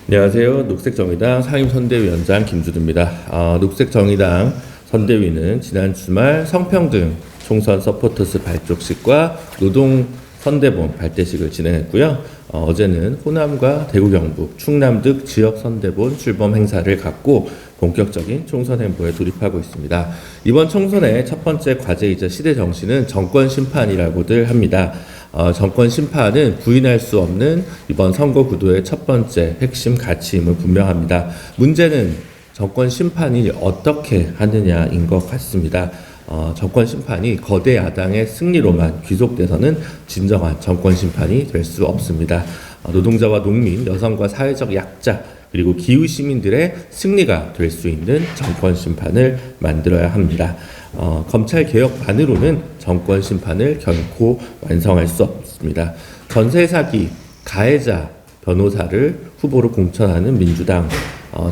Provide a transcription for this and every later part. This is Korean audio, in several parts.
안녕하세요. 녹색정의당 상임선대위원장 김주두입니다. 녹색정의당 선대위는 지난 주말 성평등 총선 서포터스 발족식과 노동 선대본 발대식을 진행했고요. 어제는 호남과 대구, 경북, 충남 등 지역 선대본 출범 행사를 갖고 본격적인 총선 행보에 돌입하고 있습니다. 이번 총선의 첫 번째 과제이자 시대 정신은 정권 심판이라고들 합니다. 정권 심판은 부인할 수 없는 이번 선거 구도의 첫 번째 핵심 가치임은 분명합니다. 문제는 정권 심판이 어떻게 하느냐인 것 같습니다. 정권 심판이 거대 야당의 승리로만 귀속돼서는 진정한 정권 심판이 될 수 없습니다. 노동자와 농민, 여성과 사회적 약자, 그리고 기후 시민들의 승리가 될 수 있는 정권 심판을 만들어야 합니다. 검찰 개혁만으로는 정권 심판을 결코 완성할 수 없습니다. 전세 사기 가해자 변호사를 후보로 공천하는 민주당,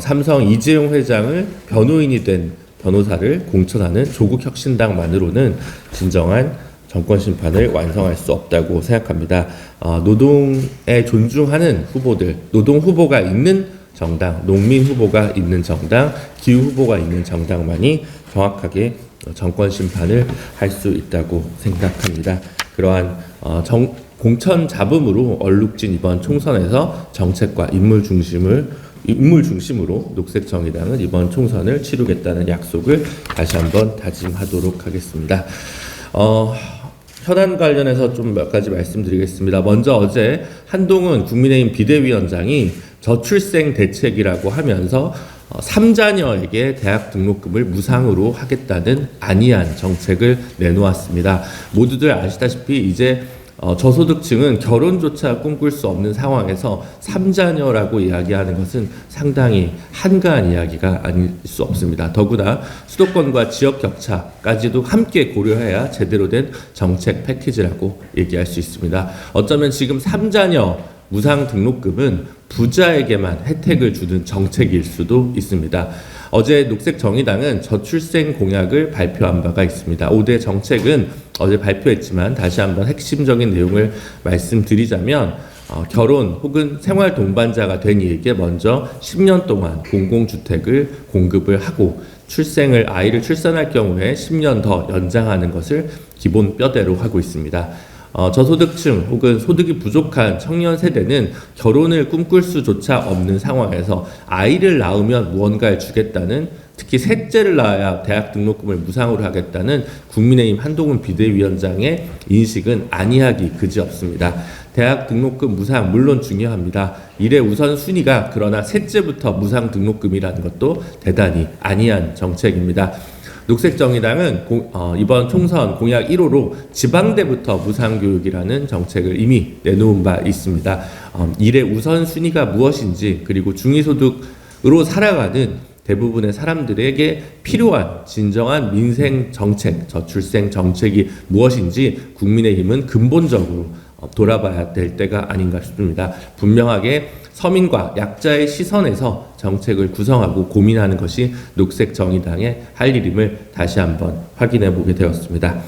삼성 이재용 회장을 변호인이 된 변호사를 공천하는 조국혁신당만으로는 진정한 정권 심판을 완성할 수 없다고 생각합니다. 노동에 존중하는 후보들, 노동 후보가 있는 정당, 농민 후보가 있는 정당, 기후 후보가 있는 정당만이 정확하게 정권 심판을 할 수 있다고 생각합니다. 그러한 공천 잡음으로 얼룩진 이번 총선에서 정책과 인물 중심으로 녹색정의당은 이번 총선을 치르겠다는 약속을 다시 한번 다짐하도록 하겠습니다. 현안 관련해서 좀 몇 가지 말씀드리겠습니다. 먼저 어제 한동훈 국민의힘 비대위원장이 저출생 대책이라고 하면서 3자녀에게 대학 등록금을 무상으로 하겠다는 안이한 정책을 내놓았습니다. 모두들 아시다시피 이제 저소득층은 결혼조차 꿈꿀 수 없는 상황에서 3자녀라고 이야기하는 것은 상당히 한가한 이야기가 아닐 수 없습니다. 더구나 수도권과 지역 격차까지도 함께 고려해야 제대로 된 정책 패키지라고 얘기할 수 있습니다. 어쩌면 지금 3자녀 무상 등록금은 부자에게만 혜택을 주는 정책일 수도 있습니다. 어제 녹색정의당은 저출생 공약을 발표한 바가 있습니다. 5대 정책은 어제 발표했지만 다시 한번 핵심적인 내용을 말씀드리자면 결혼 혹은 생활 동반자가 된 이에게 먼저 10년 동안 공공주택을 공급을 하고 아이를 출산할 경우에 10년 더 연장하는 것을 기본 뼈대로 하고 있습니다. 저소득층 혹은 소득이 부족한 청년 세대는 결혼을 꿈꿀 수조차 없는 상황에서 아이를 낳으면 무언가를 주겠다는, 특히 셋째를 낳아야 대학 등록금을 무상으로 하겠다는 국민의힘 한동훈 비대위원장의 인식은 아니하기 그지없습니다. 대학 등록금 무상 물론 중요합니다. 일의 우선순위가 그러나 셋째부터 무상 등록금이라는 것도 대단히 아니한 정책입니다. 녹색정의당은 이번 총선 공약 1호로 지방대부터 무상교육이라는 정책을 이미 내놓은 바 있습니다. 일의 우선순위가 무엇인지, 그리고 중위소득으로 살아가는 대부분의 사람들에게 필요한 진정한 민생 정책, 저출생 정책이 무엇인지 국민의힘은 근본적으로 돌아봐야 될 때가 아닌가 싶습니다. 분명하게 서민과 약자의 시선에서 정책을 구성하고 고민하는 것이 녹색정의당의 할 일임을 다시 한번 확인해 보게 되었습니다.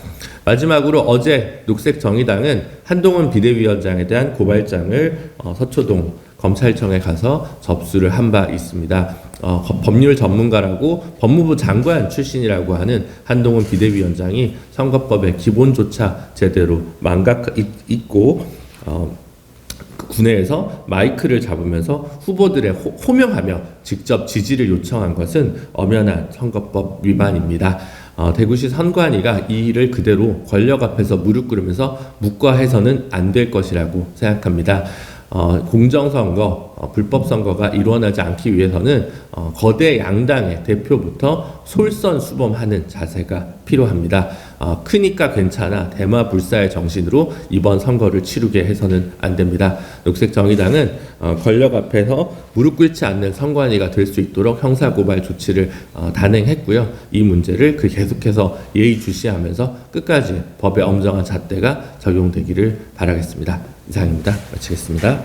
마지막으로 어제 녹색정의당은 한동훈 비대위원장에 대한 고발장을 서초동 검찰청에 가서 접수를 한 바 있습니다. 법률 전문가라고 법무부 장관 출신이라고 하는 한동훈 비대위원장이 선거법의 기본조차 제대로 잊고 군내에서 마이크를 잡으면서 후보들의 호명하며 직접 지지를 요청한 것은 엄연한 선거법 위반입니다. 대구시 선관위가 이 일을 그대로 권력 앞에서 무릎 꿇으면서 묵과해서는 안 될 것이라고 생각합니다. 공정선거, 불법선거가 일어나지 않기 위해서는 거대 양당의 대표부터 솔선수범하는 자세가 필요합니다. 크니까 괜찮아 대마불사의 정신으로 이번 선거를 치르게 해서는 안 됩니다. 녹색정의당은 권력 앞에서 무릎 꿇지 않는 선관위가 될 수 있도록 형사고발 조치를 단행했고요. 이 문제를 계속해서 예의주시하면서 끝까지 법의 엄정한 잣대가 적용되기를 바라겠습니다. 이상입니다. 마치겠습니다.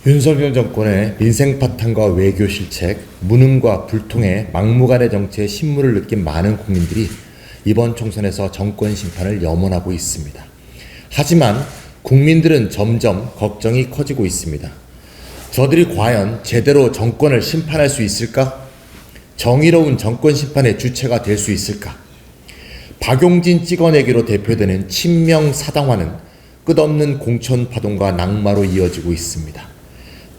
윤석열 정권의 민생 파탄과 외교 실책, 무능과 불통의 막무가내 정치의 신물을 느낀 많은 국민들이 이번 총선에서 정권 심판을 염원하고 있습니다. 하지만 국민들은 점점 걱정이 커지고 있습니다. 저들이 과연 제대로 정권을 심판할 수 있을까? 정의로운 정권 심판의 주체가 될 수 있을까? 박용진 찍어내기로 대표되는 친명 사당화는 끝없는 공천 파동과 낙마로 이어지고 있습니다.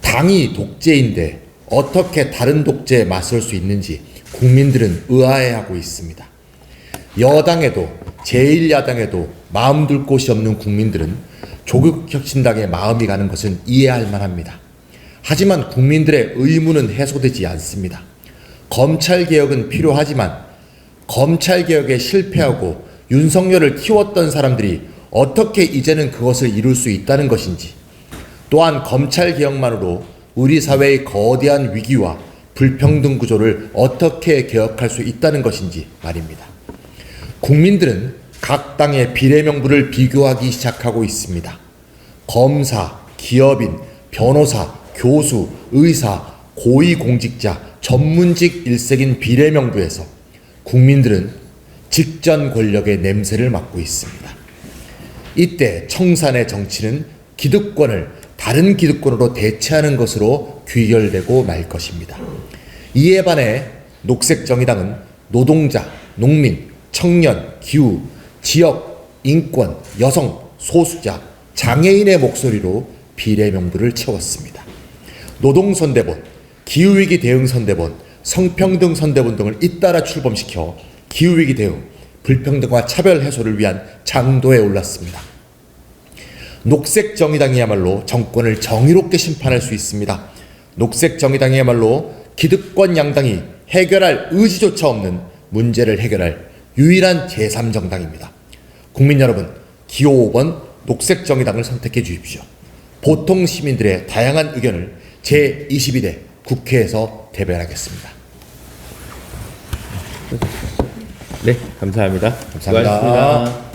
당이 독재인데 어떻게 다른 독재에 맞설 수 있는지 국민들은 의아해하고 있습니다. 여당에도 제1야당에도 마음 둘 곳이 없는 국민들은 조국혁신당의 마음이 가는 것은 이해할 만합니다. 하지만 국민들의 의문은 해소되지 않습니다. 검찰개혁은 필요하지만 검찰개혁에 실패하고 윤석열을 키웠던 사람들이 어떻게 이제는 그것을 이룰 수 있다는 것인지, 또한 검찰개혁만으로 우리 사회의 거대한 위기와 불평등 구조를 어떻게 개혁할 수 있다는 것인지 말입니다. 국민들은 각 당의 비례명부를 비교하기 시작하고 있습니다. 검사, 기업인, 변호사, 교수, 의사, 고위공직자, 전문직 일색인 비례명부에서 국민들은 직전 권력의 냄새를 맡고 있습니다. 이때 청산의 정치는 기득권을 다른 기득권으로 대체하는 것으로 귀결되고 말 것입니다. 이에 반해 녹색정의당은 노동자, 농민, 청년, 기후, 지역, 인권, 여성, 소수자, 장애인의 목소리로 비례명부를 채웠습니다. 노동선대본, 기후위기 대응 선대본, 성평등 선대본 등을 잇따라 출범시켜 기후위기 대응, 불평등과 차별 해소를 위한 장도에 올랐습니다. 녹색정의당이야말로 정권을 정의롭게 심판할 수 있습니다. 녹색정의당이야말로 기득권 양당이 해결할 의지조차 없는 문제를 해결할 유일한 제3정당입니다. 국민 여러분, 기호 5번 녹색정의당을 선택해 주십시오. 보통 시민들의 다양한 의견을 제22대 국회에서 대변하겠습니다. 네, 감사합니다. 감사합니다. 수고하셨습니다.